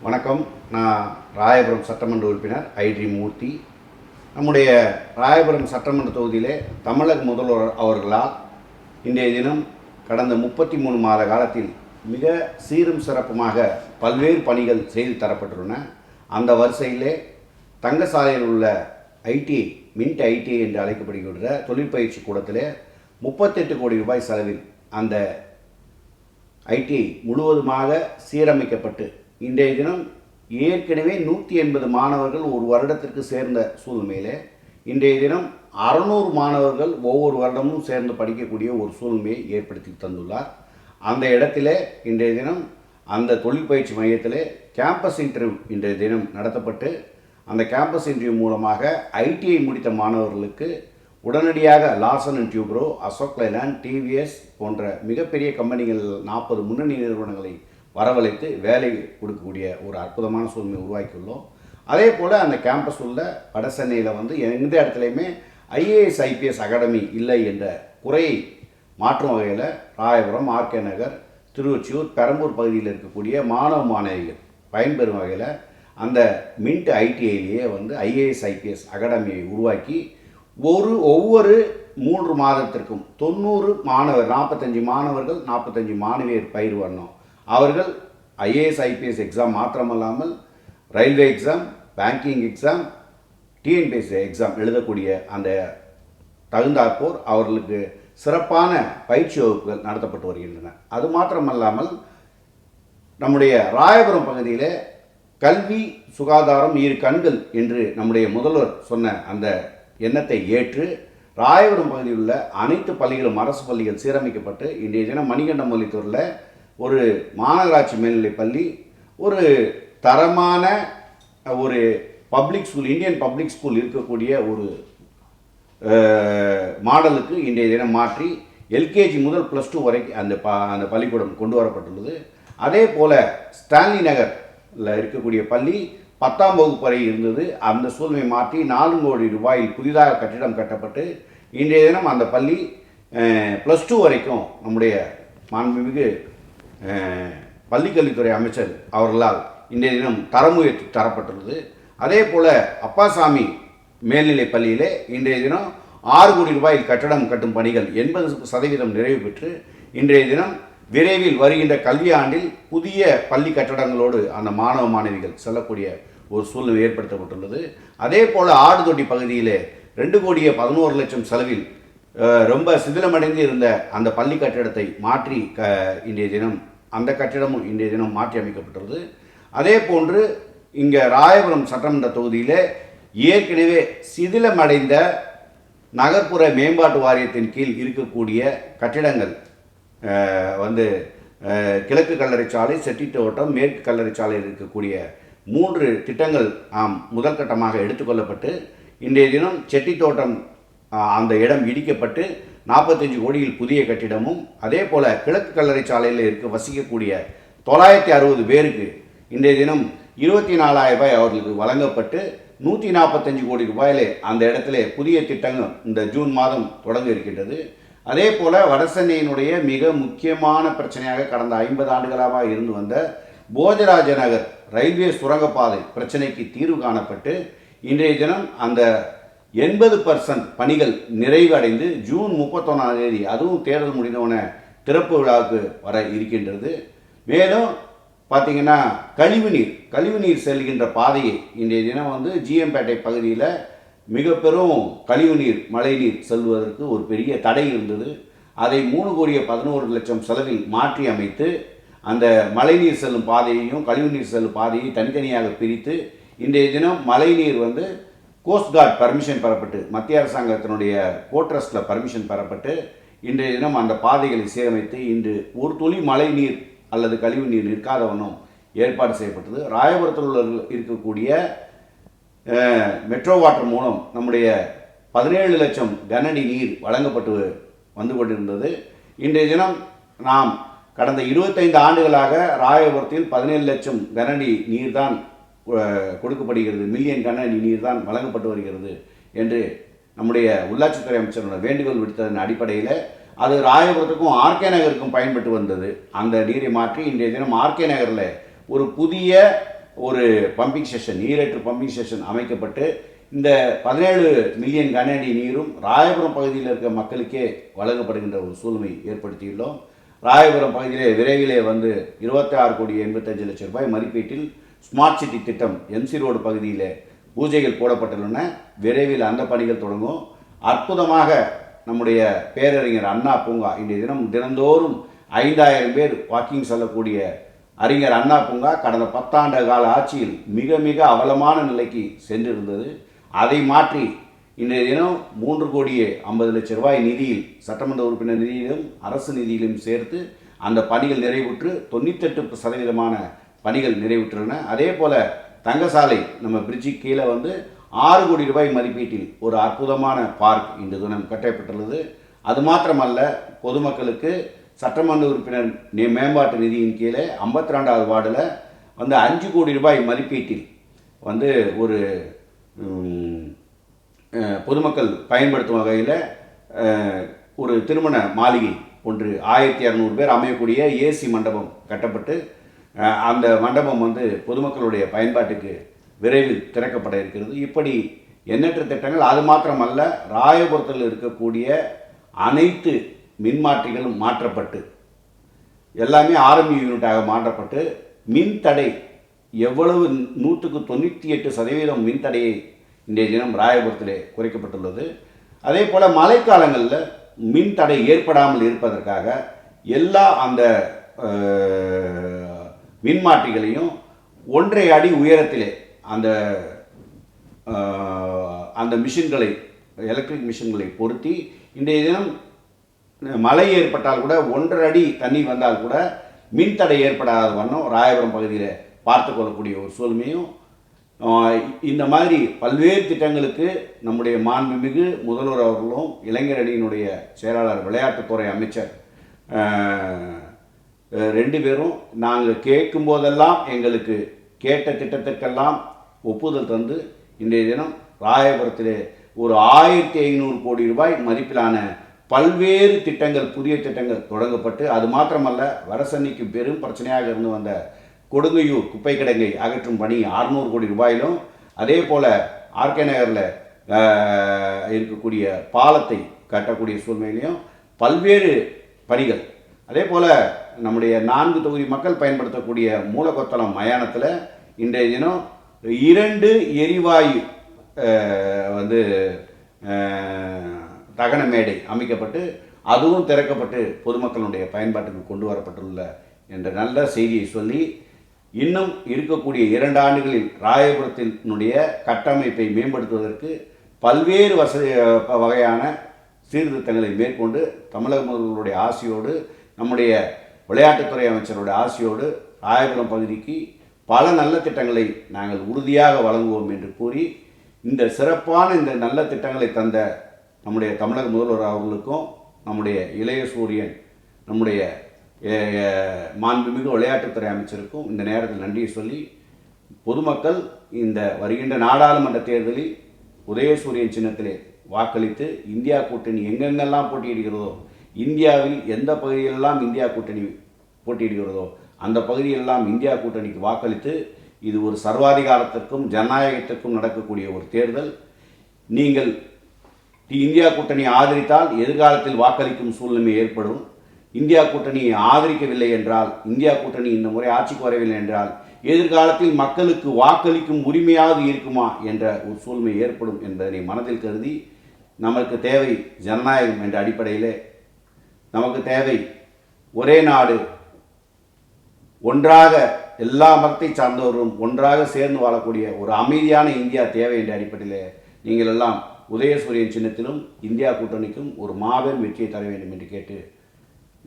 வணக்கம். நான் ராயபுரம் சட்டமன்ற உறுப்பினர் ஐடி மூர்த்தி. நம்முடைய ராயபுரம் சட்டமன்ற தொகுதியிலே தமிழக முதல்வர் அவர்களால் இன்றைய தினம் கடந்த 33 மாத காலத்தில் மிக சீரும் சிறப்புமாக பல்வேறு பணிகள் செய்து தரப்பட்டுள்ளன. அந்த வரிசையிலே தங்கசாலையில் உள்ள ஐடிஐ மின்ட் ஐடிஐ என்று அழைக்கப்படுகின்ற தொழிற்பயிற்சி கூடத்திலே 38 கோடி ரூபாய் செலவில் அந்த ஐடிஐ முழுவதுமாக சீரமைக்கப்பட்டு இன்றைய தினம் ஏற்கனவே 180 மாணவர்கள் ஒரு வருடத்திற்கு சேர்ந்த சூழ்நிலையில் இன்றைய தினம் 600 மாணவர்கள் ஒவ்வொரு வருடமும் சேர்ந்து படிக்கக்கூடிய ஒரு சூழ்நிலையை ஏற்படுத்தி தந்துள்ளார். அந்த இடத்திலே இன்றைய தினம் அந்த தொழிற்பயிற்சி மையத்திலே கேம்பஸ் இன்டர்வியூ இன்றைய தினம் நடத்தப்பட்டு அந்த கேம்பஸ் இன்டர்வியூ மூலமாக ஐடிஐ முடித்த மாணவர்களுக்கு உடனடியாக Larson and Toubro, Ashok Leyland, TVS போன்ற மிகப்பெரிய கம்பெனிகள் 40 முன்னணி நிறுவனங்களை வரவழைத்து வேலை கொடுக்கக்கூடிய ஒரு அற்புதமான சூழ்நிலை உருவாக்கியுள்ளோம். அதே போல் அந்த கேம்பஸ் உள்ள வட சென்னையில் எந்த இடத்துலையுமே ஐஏஎஸ் ஐபிஎஸ் அகாடமி இல்லை என்ற குறையை மாற்றும் வகையில் ராயபுரம், ஆர்கே நகர், திருவொற்றியூர், பெரம்பூர் பகுதியில் இருக்கக்கூடிய மாணவ மாணவிகள் பயன்பெறும் வகையில் அந்த மின்ட் ஐடிஐலேயே ஐஏஎஸ் ஐபிஎஸ் அகாடமியை உருவாக்கி ஒவ்வொரு 3 மாதத்திற்கும் 90 மாணவர், 45 மாணவர்கள், 45 மாணவியர் பயிர் வரணும். அவர்கள் ஐஏஎஸ் ஐபிஎஸ் எக்ஸாம் மாத்திரமல்லாமல் railway exam, banking exam, TNPSC exam எழுதக்கூடிய அந்த தகுந்தாற்போர் அவர்களுக்கு சிறப்பான பயிற்சி வகுப்புகள் நடத்தப்பட்டு வருகின்றன. அது மாத்திரமல்லாமல் நம்முடைய ராயபுரம் பகுதியில் கல்வி, சுகாதாரம், 2 கண்கள் என்று நம்முடைய முதல்வர் சொன்ன அந்த எண்ணத்தை ஏற்று ராயபுரம் பகுதியில் உள்ள அனைத்து பள்ளிகளும் அரசு பள்ளிகள் சீரமைக்கப்பட்டு இன்றைய தினம் மணிகண்டமல்லித்தூரில் ஒரு மாநகராட்சி மேல்நிலை பள்ளி, ஒரு தரமான ஒரு public school, Indian public school இருக்கக்கூடிய ஒரு மாடலுக்கு இன்றைய தினம் மாற்றி எல்கேஜி முதல் +2 வரைக்கும் அந்த பள்ளிக்கூடம் கொண்டு வரப்பட்டுள்ளது. அதே போல் ஸ்டான்லி நகரில் இருக்கக்கூடிய பள்ளி 10ஆம் வகுப்பு வரை இருந்தது. அந்த சூழ்நிலை மாற்றி 4 கோடி ரூபாயில் புதிதாக கட்டிடம் கட்டப்பட்டு இன்றைய தினம் அந்த பள்ளி +2 வரைக்கும் நம்முடைய மாண்புமிகு பள்ளிக்கல்வித்துறை அமைச்சர் அவர்களால் இன்றைய தினம் தரம் உயர்த்தி தரப்பட்டுள்ளது. அதே போல் அப்பாசாமி மேல்நிலை பள்ளியிலே இன்றைய தினம் 6 கோடி ரூபாயில் கட்டடம் கட்டும் பணிகள் 80% நிறைவு பெற்று இன்றைய தினம் விரைவில் வருகின்ற கல்வி ஆண்டில் புதிய பள்ளி கட்டடங்களோடு அந்த மாணவ மாணவிகள் செல்லக்கூடிய ஒரு சூழ்நிலை ஏற்படுத்தப்பட்டுள்ளது. அதே போல் ஆடுதொட்டி பகுதியிலே 2,11,00,000 செலவில் ரொம்ப சிதிலமடைந்து இருந்த அந்த பள்ளி கட்டிடத்தை மாற்றி இன்றைய தினம் அந்த கட்டிடமும் இன்றைய தினம் மாற்றி அமைக்கப்பட்டுள்ளது. அதே போன்று இங்கே ராயபுரம் சட்டமன்ற தொகுதியில் ஏற்கனவே சிதிலமடைந்த நகர்ப்புற மேம்பாட்டு வாரியத்தின் கீழ் இருக்கக்கூடிய கட்டிடங்கள் கிழக்கு கல்லறை சாலை, செட்டித்தோட்டம், மேற்கு கல்லறை சாலையில் இருக்கக்கூடிய 3 திட்டங்கள் முதல் கட்டமாக எடுத்துக்கொள்ளப்பட்டு இன்றைய தினம் செட்டித்தோட்டம் அந்த இடம் இடிக்கப்பட்டு 45 கோடியில் புதிய கட்டிடமும், அதே போல் கிழக்கு கல்லறை சாலையில் வசிக்கக்கூடிய 960 பேருக்கு இன்றைய தினம் 24,000 ரூபாய் அவர்களுக்கு வழங்கப்பட்டு 145 கோடி ரூபாயிலே அந்த இடத்துல புதிய திட்டங்கள் இந்த ஜூன் மாதம் தொடங்க இருக்கின்றது. அதே போல் வடசென்னையினுடைய மிக முக்கியமான பிரச்சனையாக கடந்த 50 ஆண்டுகளாக இருந்து வந்த போஜராஜ நகர் ரயில்வே சுரங்கப்பாதை பிரச்சனைக்கு தீர்வு காணப்பட்டு இன்றைய தினம் அந்த 80% பணிகள் நிறைவடைந்து ஜூன் 31ஆம் தேதி அதுவும் தேர்தல் முடிந்தவன திறப்பு விழாவுக்கு வர இருக்கின்றது. மேலும் பார்த்திங்கன்னா கழிவுநீர் செல்கின்ற பாதையை இன்றைய தினம் ஜிஎம்பேட்டை பகுதியில் மிக பெரும் கழிவுநீர், மழைநீர் செல்வதற்கு ஒரு பெரிய தடை இருந்தது. அதை 3,11,00,000 செலவில் மாற்றி அமைத்து அந்த மழைநீர் செல்லும் பாதையையும் கழிவுநீர் செல்லும் பாதையை தனித்தனியாக பிரித்து இன்றைய தினம் மழைநீர் கோஸ்ட் கார்டு பர்மிஷன் பெறப்பட்டு மத்திய அரசாங்கத்தினுடைய கோட்ரஸ்டில் பர்மிஷன் பெறப்பட்டு இன்றைய தினம் அந்த பாதைகளை சீரமைத்து இன்று ஒரு துளி மழை நீர் அல்லது கழிவு நீர் நிற்காத வண்ணம் ஏற்பாடு செய்யப்பட்டது. ராயபுரத்தில் இருக்கக்கூடிய மெட்ரோ வாட்டர் மூலம் நம்முடைய 17 லட்சம் கனஅடி நீர் வழங்கப்பட்டு வந்து கொண்டிருந்தது. இன்றைய தினம் நாம் கடந்த 25 ஆண்டுகளாக ராயபுரத்தில் 17 லட்சம் கனஅடி நீர் தான் கொடுக்கப்படுகிறது, மில்லியன் கனஅடி நீர் தான் வழங்கப்பட்டு வருகிறது என்று நம்முடைய உள்ளாட்சித்துறை அமைச்சரோட வேண்டுகோள் விடுத்ததன் அடிப்படையில் அது ராயபுரத்துக்கும் ஆர்கே நகருக்கும் பயன்பட்டு வந்தது. அந்த நீரை மாற்றி இன்றைய தினம் ஆர்கே நகரில் ஒரு புதிய ஒரு பம்பிங் ஸ்டேஷன், நீரேற்று பம்பிங் ஸ்டேஷன் அமைக்கப்பட்டு இந்த 17 மில்லியன் கனஅடி நீரும் ராயபுரம் பகுதியில் இருக்க மக்களுக்கே வழங்கப்படுகின்ற ஒரு சூழ்நிலை ஏற்படுத்தியுள்ளோம். ராயபுரம் பகுதியிலே விரைவிலே வந்து 26,85,00,000 மதிப்பீட்டில் ஸ்மார்ட் சிட்டி திட்டம் எம்சி ரோடு பகுதியில் பூஜைகள் போடப்பட்டுள்ளன. விரைவில் அந்த பணிகள் தொடங்கும். அற்புதமாக நம்முடைய பேரறிஞர் அண்ணா பூங்கா இன்றைய தினந்தோறும் 5,000 பேர் வாக்கிங் செல்லக்கூடிய அறிஞர் அண்ணா பூங்கா கடந்த 10 ஆண்டு கால ஆட்சியில் மிக மிக அவலமான நிலைக்கு சென்றிருந்தது. அதை மாற்றி இன்றைய தினம் 3,50,00,000 நிதியில், சட்டமன்ற உறுப்பினர் நிதியிலும் அரசு நிதியிலும் சேர்த்து அந்த பணிகள் நிறைவுற்று 98% பணிகள் நிறைவுற்றுள்ளன. அதே போல் தங்கசாலை நம்ம பிரிட்ஜுக்கு கீழே வந்து 6 கோடி ரூபாய் மதிப்பீட்டில் ஒரு அற்புதமான பார்க் இந்த தினம் கட்டப்பட்டுள்ளது. அது மாத்திரமல்ல, பொதுமக்களுக்கு சட்டமன்ற உறுப்பினர் மேம்பாட்டு நிதியின் கீழே 52வது வார்டில் வந்து 5 கோடி ரூபாய் மதிப்பீட்டில் வந்து ஒரு பொதுமக்கள் பயன்படுத்தும் வகையில் ஒரு திருமண மாளிகை ஒன்று 1200 பேர் அமையக்கூடிய ஏசி மண்டபம் கட்டப்பட்டு அந்த மண்டபம் வந்து பொதுமக்களுடைய பயன்பாட்டுக்கு விரைவில் திறக்கப்பட இருக்கிறது. இப்படி எண்ணற்ற திட்டங்கள். அது மாத்திரமல்ல, ராயபுரத்தில் இருக்கக்கூடிய அனைத்து மின்மாற்றிகளும் மாற்றப்பட்டு எல்லாமே ஆர்எம்இ யூனிட்டாக மாற்றப்பட்டு மின்தடை எவ்வளவு 198% மின்தடையை இன்றைய தினம் ராயபுரத்திலே குறைக்கப்பட்டுள்ளது. அதே போல் மழைக்காலங்களில் மின்தடை ஏற்படாமல் இருப்பதற்காக எல்லா அந்த மின்மாற்றிகளையும் 1.5 அடி உயரத்திலே அந்த மிஷின்களை, எலக்ட்ரிக் மிஷின்களை பொருத்தி இன்றைய தினம் மழை ஏற்பட்டால் கூட 1.5 அடி தண்ணி வந்தால் கூட மின்தடை ஏற்படாத வண்ணம் ராயபுரம் பகுதியில் பார்த்து கொள்ளக்கூடிய ஒரு சூழ்நிலையும் இந்த மாதிரி பல்வேறு திட்டங்களுக்கு நம்முடைய மாண்புமிகு முதல்வர் அவர்களும் இளைஞர் அணியினுடைய செயலாளர் விளையாட்டுத்துறை அமைச்சர் 2 பேரும் நாங்கள் கேட்கும் போதெல்லாம் எங்களுக்கு கேட்ட திட்டத்திற்கெல்லாம் ஒப்புதல் தந்து இன்றைய தினம் ராயபுரத்திலே ஒரு 1500 கோடி ரூபாய் மதிப்பிலான பல்வேறு திட்டங்கள், புதிய திட்டங்கள் தொடங்கப்பட்டு, அது மாத்திரமல்ல, வடசென்னைக்கு பெரும் பிரச்சனையாக இருந்து வந்த கொடுங்கையூர் குப்பை கிடங்கை அகற்றும் பணி 600 கோடி ரூபாயிலும், அதே போல் ஆர்கே நகரில் இருக்கக்கூடிய பாலத்தை கட்டக்கூடிய சூழ்நிலையிலையும் பல்வேறு பணிகள். அதே போல் நம்முடைய 4 தொகுதி மக்கள் பயன்படுத்தக்கூடிய மூலக்கொத்தளம் மயானத்தில் இன்றைய தினம் 2 எரிவாயு வந்து தகன மேடை அமைக்கப்பட்டு அதுவும் திறக்கப்பட்டு பொதுமக்களுடைய பயன்பாட்டுக்கு கொண்டு வரப்பட்டுள்ள என்ற நல்ல செய்தியை சொல்லி, இன்னும் இருக்கக்கூடிய 2 ஆண்டுகளில் ராயபுரத்தினுடைய கட்டமைப்பை மேம்படுத்துவதற்கு பல்வேறு வகையான சீர்திருத்தங்களை மேற்கொண்டு தமிழக முதல்வருடைய ஆசையோடு, நம்முடைய விளையாட்டுத்துறை அமைச்சருடைய ஆசையோடு ராயபுரம் பகுதிக்கு பல நல்ல திட்டங்களை நாங்கள் உறுதியாக வழங்குவோம் என்று கூறி, இந்த சிறப்பான இந்த நல்ல திட்டங்களை தந்த நம்முடைய தமிழக முதல்வர் அவர்களுக்கும், நம்முடைய இளைய சூரியன், நம்முடைய மாண்புமிகு விளையாட்டுத்துறை அமைச்சருக்கும் இந்த நேரத்தில் நன்றியை சொல்லி, பொதுமக்கள் இந்த வருகின்ற நாடாளுமன்ற தேர்தலில் உதயசூரியன் சின்னத்திலே வாக்களித்து இந்தியா கூட்டணி எங்கெங்கெல்லாம் போட்டியிடுகிறதோ, இந்தியாவில் எந்த பகுதியிலெல்லாம் இந்தியா கூட்டணி போட்டியிடுகிறதோ அந்த பகுதியெல்லாம் இந்தியா கூட்டணிக்கு வாக்களித்து, இது ஒரு சர்வாதிகாரத்திற்கும் ஜனநாயகத்திற்கும் நடக்கக்கூடிய ஒரு தேர்தல். நீங்கள் இந்தியா கூட்டணியை ஆதரித்தால் எதிர்காலத்தில் வாக்களிக்கும் சூழ்நிலை ஏற்படும். இந்தியா கூட்டணியை ஆதரிக்கவில்லை என்றால், இந்தியா கூட்டணி இந்த முறை ஆட்சிக்கு வரவில்லை என்றால் எதிர்காலத்தில் மக்களுக்கு வாக்களிக்கும் உரிமையாவது இருக்குமா என்ற ஒரு சூழ்நிலை ஏற்படும் என்பதனை மனதில் கருதி, நமக்கு தேவை ஜனநாயகம் என்ற அடிப்படையிலே, நமக்கு தேவை ஒரே நாடு, ஒன்றாக எல்லா மதத்தை சார்ந்தவரும் ஒன்றாக சேர்ந்து வாழக்கூடிய ஒரு அமைதியான இந்தியா தேவை என்ற அடிப்படையிலே நீங்கள் எல்லாம் உதயசூரியன் சின்னத்திலும் இந்தியா கூட்டணிக்கும் ஒரு மாபெரும் வெற்றியை தர வேண்டும் என்று கேட்டு